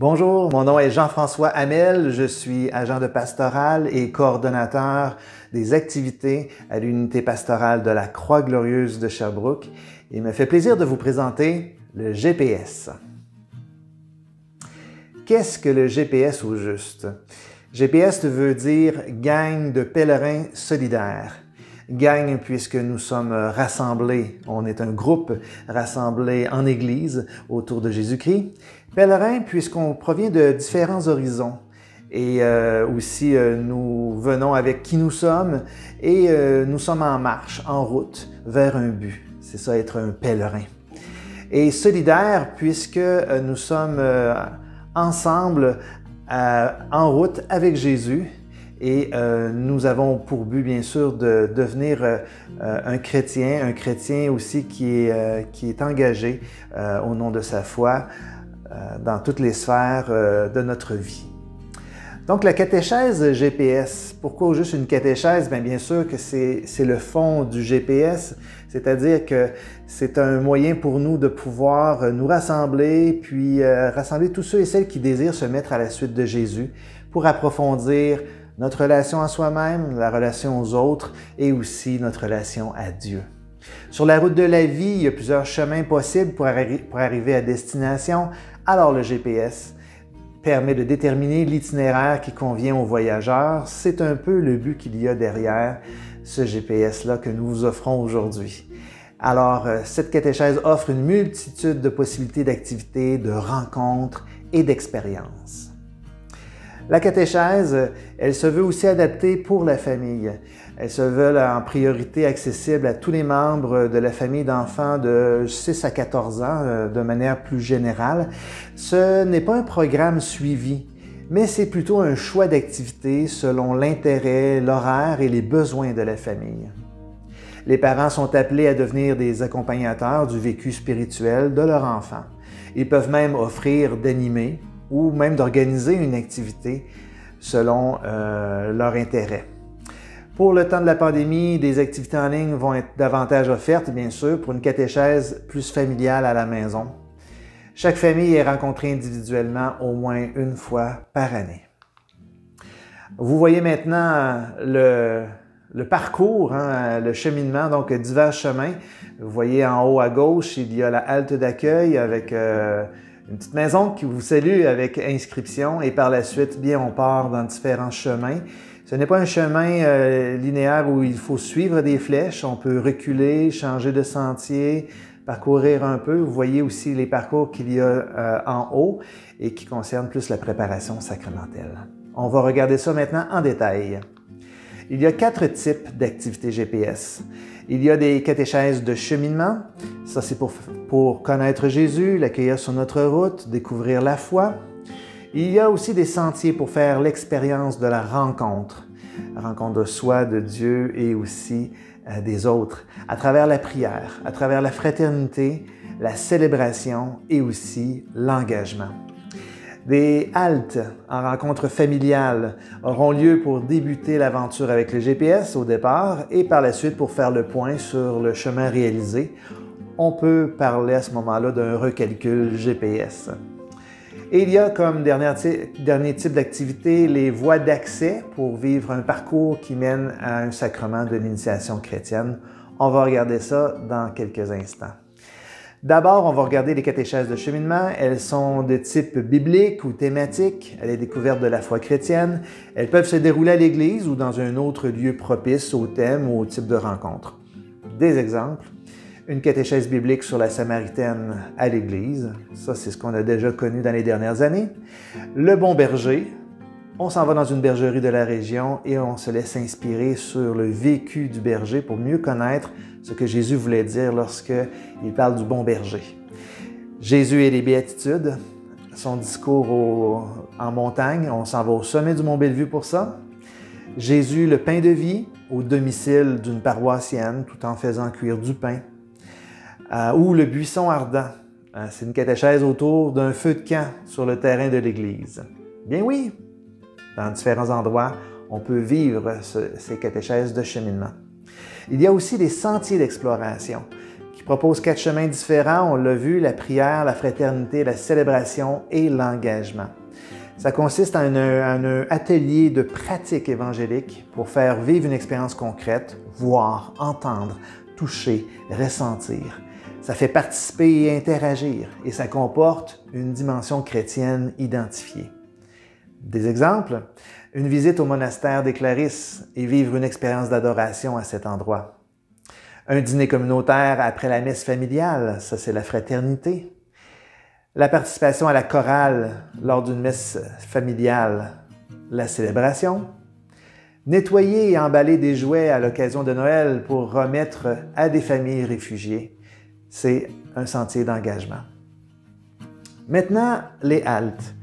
Bonjour, mon nom est Jean-François Hamel, je suis agent de pastoral et coordonnateur des activités à l'unité pastorale de la Croix-Glorieuse de Sherbrooke. Il me fait plaisir de vous présenter le GPS. Qu'est-ce que le GPS au juste? GPS veut dire gang de pèlerins solidaires. Gang puisque nous sommes rassemblés, on est un groupe rassemblé en Église autour de Jésus-Christ. Pèlerin puisqu'on provient de différents horizons et aussi nous venons avec qui nous sommes et nous sommes en marche, en route vers un but. C'est ça être un pèlerin. Et solidaire puisque nous sommes ensemble en route avec Jésus. Et nous avons pour but, bien sûr, de devenir un chrétien aussi qui est engagé au nom de sa foi dans toutes les sphères de notre vie. Donc, la catéchèse GPS, pourquoi juste une catéchèse? Bien sûr que c'est le fond du GPS, c'est-à-dire que c'est un moyen pour nous de pouvoir nous rassembler, puis rassembler tous ceux et celles qui désirent se mettre à la suite de Jésus pour approfondir notre relation à soi-même, la relation aux autres et aussi notre relation à Dieu. Sur la route de la vie, il y a plusieurs chemins possibles pour arriver à destination. Alors le GPS permet de déterminer l'itinéraire qui convient aux voyageurs. C'est un peu le but qu'il y a derrière ce GPS-là que nous vous offrons aujourd'hui. Alors, cette catéchèse offre une multitude de possibilités d'activités, de rencontres et d'expériences. La catéchèse, elle se veut aussi adaptée pour la famille. Elle se veut en priorité accessible à tous les membres de la famille d'enfants de 6 à 14 ans de manière plus générale. Ce n'est pas un programme suivi, mais c'est plutôt un choix d'activité selon l'intérêt, l'horaire et les besoins de la famille. Les parents sont appelés à devenir des accompagnateurs du vécu spirituel de leur enfant. Ils peuvent même offrir d'animer ou même d'organiser une activité selon leur intérêt. Pour le temps de la pandémie, des activités en ligne vont être davantage offertes, bien sûr, pour une catéchèse plus familiale à la maison. Chaque famille est rencontrée individuellement au moins une fois par année. Vous voyez maintenant le parcours, le cheminement, donc divers chemins. Vous voyez en haut à gauche, il y a la halte d'accueil avec une petite maison qui vous salue avec inscription et par la suite, bien, on part dans différents chemins. Ce n'est pas un chemin linéaire où il faut suivre des flèches. On peut reculer, changer de sentier, parcourir un peu. Vous voyez aussi les parcours qu'il y a en haut et qui concernent plus la préparation sacramentelle. On va regarder ça maintenant en détail. Il y a 4 types d'activités GPS. Il y a des catéchèses de cheminement. Ça, c'est pour connaître Jésus, l'accueillir sur notre route, découvrir la foi. Il y a aussi des sentiers pour faire l'expérience de la rencontre de soi, de Dieu et aussi des autres, à travers la prière, à travers la fraternité, la célébration et aussi l'engagement. Des haltes en rencontre familiale auront lieu pour débuter l'aventure avec le GPS au départ et par la suite pour faire le point sur le chemin réalisé. On peut parler à ce moment-là d'un recalcul GPS. Et il y a comme dernier type d'activité les voies d'accès pour vivre un parcours qui mène à un sacrement de l'initiation chrétienne. On va regarder ça dans quelques instants. D'abord, on va regarder les catéchèses de cheminement. Elles sont de type biblique ou thématique, à la découverte de la foi chrétienne. Elles peuvent se dérouler à l'église ou dans un autre lieu propice au thème ou au type de rencontre. Des exemples. Une catéchèse biblique sur la Samaritaine à l'église. Ça, c'est ce qu'on a déjà connu dans les dernières années. Le bon berger. On s'en va dans une bergerie de la région et on se laisse inspirer sur le vécu du berger pour mieux connaître ce que Jésus voulait dire lorsqu'il parle du bon berger. Jésus et les béatitudes, son discours en montagne, on s'en va au sommet du Mont Bellevue pour ça. Jésus, le pain de vie, au domicile d'une paroissienne tout en faisant cuire du pain. Ou le buisson ardent, c'est une catéchèse autour d'un feu de camp sur le terrain de l'église. Bien oui, dans différents endroits, on peut vivre ces catéchèses de cheminement. Il y a aussi des sentiers d'exploration qui propose 4 chemins différents, on l'a vu, la prière, la fraternité, la célébration et l'engagement. Ça consiste en un atelier de pratique évangélique pour faire vivre une expérience concrète, voir, entendre, toucher, ressentir. Ça fait participer et interagir et ça comporte une dimension chrétienne identifiée. Des exemples, une visite au monastère des Clarisses et vivre une expérience d'adoration à cet endroit. Un dîner communautaire après la messe familiale, ça c'est la fraternité. La participation à la chorale lors d'une messe familiale, la célébration. Nettoyer et emballer des jouets à l'occasion de Noël pour remettre à des familles réfugiées, c'est un sentier d'engagement. Maintenant, les haltes.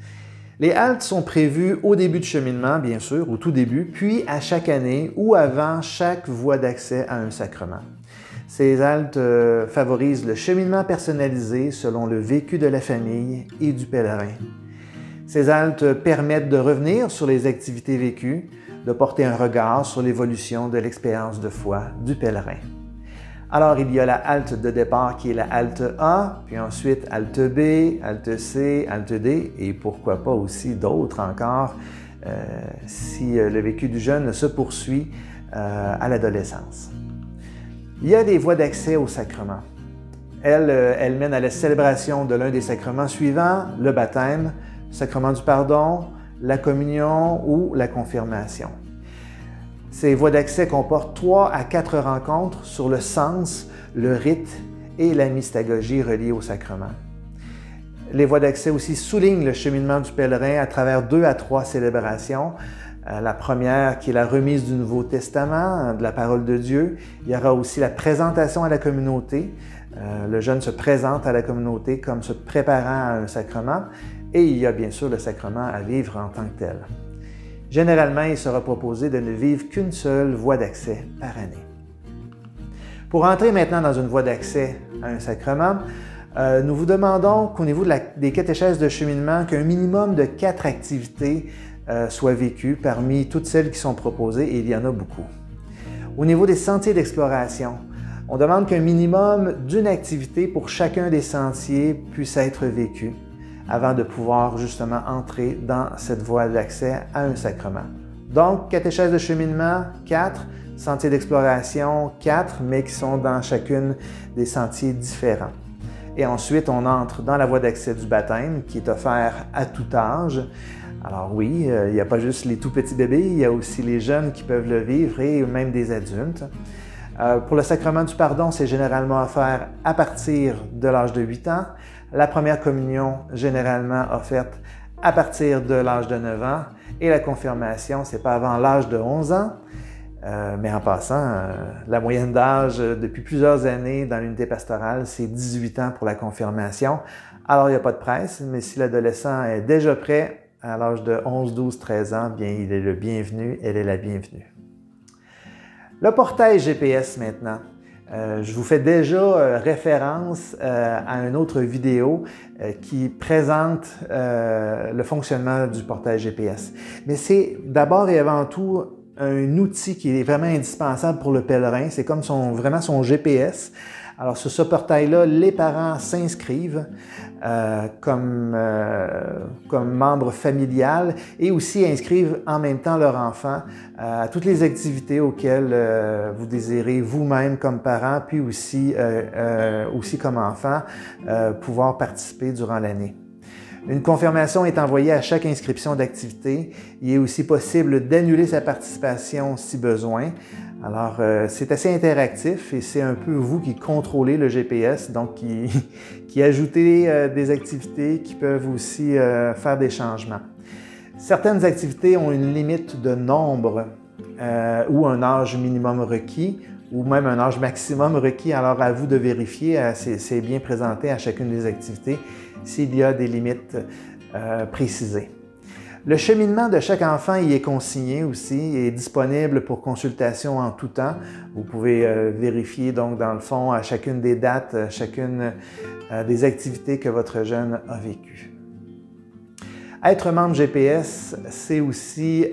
Les haltes sont prévues au début du cheminement, bien sûr, au tout début, puis à chaque année ou avant chaque voie d'accès à un sacrement. Ces haltes favorisent le cheminement personnalisé selon le vécu de la famille et du pèlerin. Ces haltes permettent de revenir sur les activités vécues, de porter un regard sur l'évolution de l'expérience de foi du pèlerin. Alors, il y a la halte de départ qui est la halte A, puis ensuite halte B, halte C, halte D, et pourquoi pas aussi d'autres encore si le vécu du jeune se poursuit à l'adolescence. Il y a des voies d'accès au sacrement. Elles mènent à la célébration de l'un des sacrements suivants, le baptême, le sacrement du pardon, la communion ou la confirmation. Ces voies d'accès comportent 3 à 4 rencontres sur le sens, le rite et la mystagogie reliés au sacrement. Les voies d'accès aussi soulignent le cheminement du pèlerin à travers 2 à 3 célébrations. La première qui est la remise du Nouveau Testament, de la parole de Dieu. Il y aura aussi la présentation à la communauté. Le jeune se présente à la communauté comme se préparant à un sacrement. Et il y a bien sûr le sacrement à vivre en tant que tel. Généralement, il sera proposé de ne vivre qu'une seule voie d'accès par année. Pour entrer maintenant dans une voie d'accès à un sacrement, nous vous demandons qu'au niveau des catéchèses de cheminement, qu'un minimum de 4 activités soient vécues parmi toutes celles qui sont proposées, et il y en a beaucoup. Au niveau des sentiers d'exploration, on demande qu'un minimum d'une activité pour chacun des sentiers puisse être vécu avant de pouvoir justement entrer dans cette voie d'accès à un sacrement. Donc, catéchèse de cheminement, 4, sentiers d'exploration, 4, mais qui sont dans chacune des sentiers différents. Et ensuite, on entre dans la voie d'accès du baptême, qui est offert à tout âge. Alors oui, il n'y a pas juste les tout petits bébés, il y a aussi les jeunes qui peuvent le vivre et même des adultes. Pour le sacrement du pardon, c'est généralement offert à partir de l'âge de 8 ans. La première communion, généralement offerte à partir de l'âge de 9 ans. Et la confirmation, c'est pas avant l'âge de 11 ans. Mais en passant, la moyenne d'âge depuis plusieurs années dans l'unité pastorale, c'est 18 ans pour la confirmation. Alors, il n'y a pas de presse, mais si l'adolescent est déjà prêt à l'âge de 11, 12, 13 ans, bien, il est le bienvenu, elle est la bienvenue. Le portail GPS maintenant. Je vous fais déjà référence à une autre vidéo qui présente le fonctionnement du portail GPS. Mais c'est d'abord et avant tout un outil qui est vraiment indispensable pour le pèlerin. C'est comme vraiment son GPS. Alors, sur ce portail-là, les parents s'inscrivent comme membre familial et aussi inscrivent en même temps leur enfant à toutes les activités auxquelles vous désirez vous-même comme parent, puis aussi comme enfant, pouvoir participer durant l'année. Une confirmation est envoyée à chaque inscription d'activité. Il est aussi possible d'annuler sa participation si besoin. Alors, c'est assez interactif et c'est un peu vous qui contrôlez le GPS, donc qui ajoutez des activités qui peuvent aussi faire des changements. Certaines activités ont une limite de nombre ou un âge minimum requis ou même un âge maximum requis. Alors, à vous de vérifier, c'est bien présenté à chacune des activités s'il y a des limites précisées. Le cheminement de chaque enfant y est consigné aussi et est disponible pour consultation en tout temps. Vous pouvez vérifier donc dans le fond à chacune des dates, chacune des activités que votre jeune a vécues. Être membre GPS, c'est aussi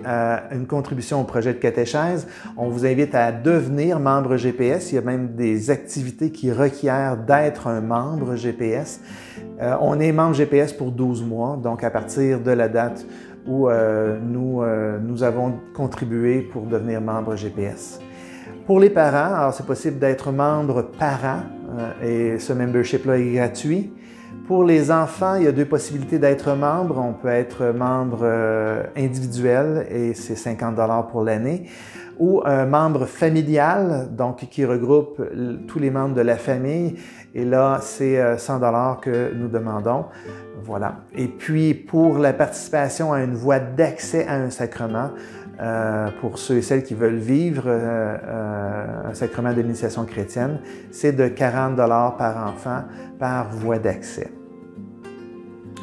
une contribution au projet de catéchèse. On vous invite à devenir membre GPS. Il y a même des activités qui requièrent d'être un membre GPS. On est membre GPS pour 12 mois, donc à partir de la date où nous avons contribué pour devenir membre GPS. Pour les parents, alors c'est possible d'être membre parent et ce membership-là est gratuit. Pour les enfants, il y a deux possibilités d'être membre. On peut être membre individuel et c'est 50 $ pour l'année, ou un membre familial, donc qui regroupe tous les membres de la famille. Et là, c'est 100 $ que nous demandons. Voilà. Et puis, pour la participation à une voie d'accès à un sacrement, pour ceux et celles qui veulent vivre un sacrement d'initiation chrétienne, c'est de 40 $ par enfant par voie d'accès.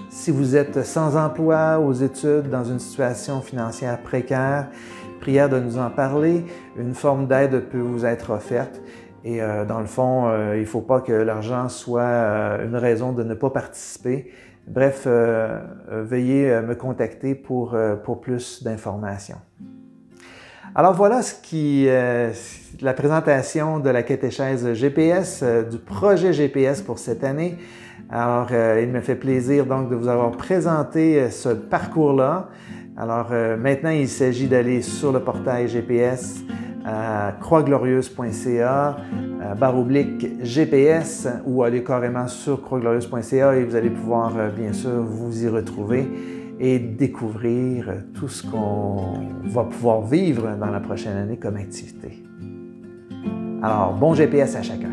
Si vous êtes sans emploi, aux études, dans une situation financière précaire, prière de nous en parler. Une forme d'aide peut vous être offerte. Et dans le fond, il ne faut pas que l'argent soit une raison de ne pas participer. Bref, veuillez me contacter pour plus d'informations. Alors voilà la présentation de la catéchèse GPS, du projet GPS pour cette année. Alors, il me fait plaisir donc de vous avoir présenté ce parcours-là. Alors, maintenant, il s'agit d'aller sur le portail GPS à croixglorieuse.ca /GPS ou aller carrément sur croixglorieuse.ca et vous allez pouvoir, bien sûr, vous y retrouver et découvrir tout ce qu'on va pouvoir vivre dans la prochaine année comme activité. Alors, bon GPS à chacun!